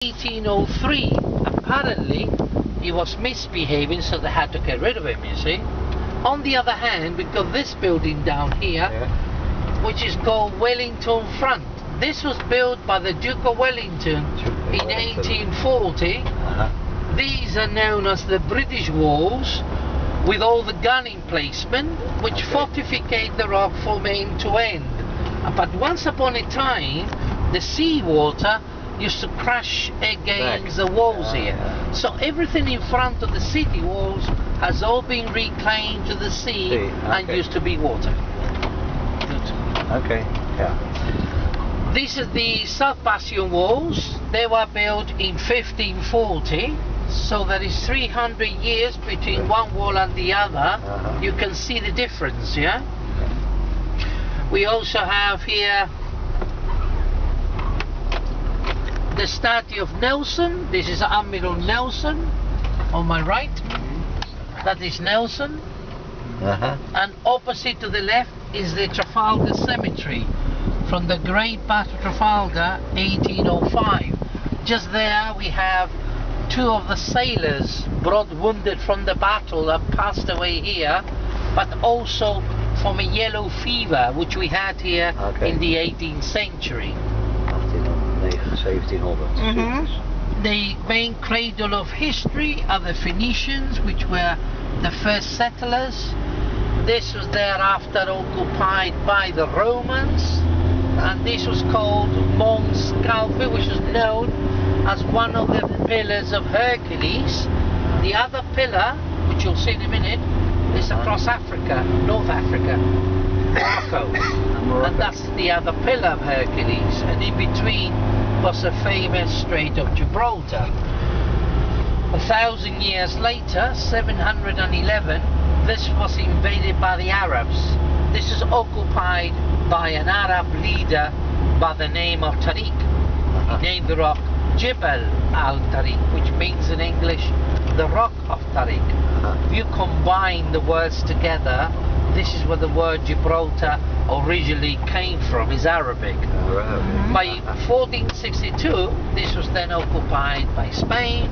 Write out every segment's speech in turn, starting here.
1803, apparently he was misbehaving, so they had to get rid of him, you see. On the other hand, we've got this building down here, which is called Wellington Front. This was built by the Duke of Wellington in 1840. These are known as the British walls, with all the gun emplacement, which fortificate the rock from end to end. But once upon a time, the seawater used to crash against the walls here. So everything in front of the city walls has all been reclaimed to the sea and used to be water. Good. Okay, yeah. These are the South Bastion walls. They were built in 1540. So there is 300 years between one wall and the other. You can see the difference, yeah? We also have here the statue of Nelson. This is Admiral Nelson on my right. That is Nelson. And opposite to the left is the Trafalgar Cemetery from the Great Battle of Trafalgar 1805. Just there we have two of the sailors brought wounded from the battle that passed away here, but also from a yellow fever which we had here in the 18th century. 1700s. The main cradle of history are the Phoenicians, which were the first settlers. This was thereafter occupied by the Romans, and this was called Mons Calpe, which is known as one of the pillars of Hercules. The other pillar, which you'll see in a minute, is across Africa, North Africa, Morocco. And that's the other pillar of Hercules, and in between was the famous Strait of Gibraltar. 1,000 years later, 711, this was invaded by the Arabs. This is occupied by an Arab leader by the name of Tariq. He named the rock Jebel al-Tariq, which means in English, the rock of Tariq. If you combine the words together, this is where the word Gibraltar originally came from, is Arabic. By 1462, this was then occupied by Spain,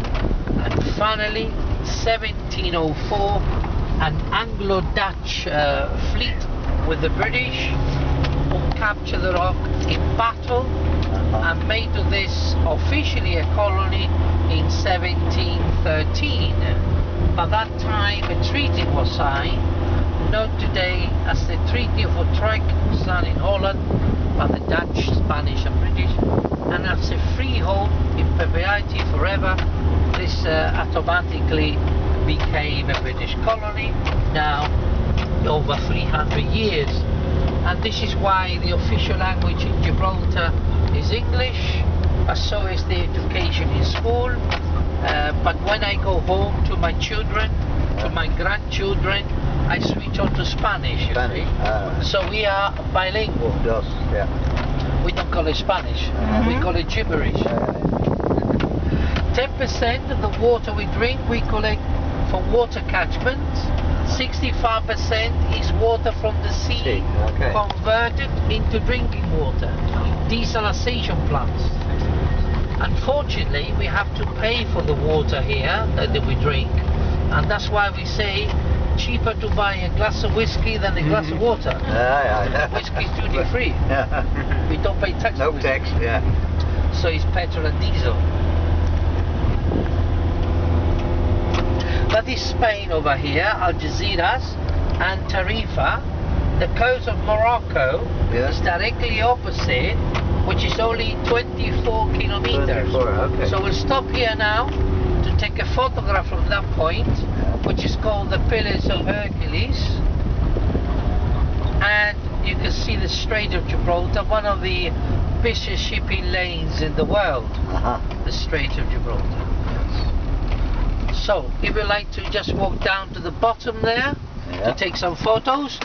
and finally, 1704, an Anglo-Dutch fleet with the British who captured the rock in battle and made of this officially a colony in 1713. By that time, a treaty was signed, known today as the Treaty of Utrecht, signed in Holland by the Dutch, Spanish and British, and as a freehold in perpetuity forever, this automatically became a British colony, now over 300 years. And this is why the official language in Gibraltar is English, but so is the education in school. But when I go home to my children, to my grandchildren, I switch on to Spanish, you see. So we are bilingual. We don't call it Spanish, we call it gibberish. 10% of the water we drink we collect from water catchments. 65% is water from the sea converted into drinking water, desalination plants. Unfortunately, we have to pay for the water here that we drink, and that's why we say cheaper to buy a glass of whiskey than a glass of water. Whiskey is duty free. We don't pay tax. No tax, So it's petrol and diesel. That is Spain over here, Algeciras and Tarifa. The coast of Morocco is directly opposite, which is only 24 kilometers. So we'll stop here now to take a photograph from that point, which is called the Pillars of Hercules. And you can see the Strait of Gibraltar, one of the busiest shipping lanes in the world, the Strait of Gibraltar. So, if you like to just walk down to the bottom there to take some photos,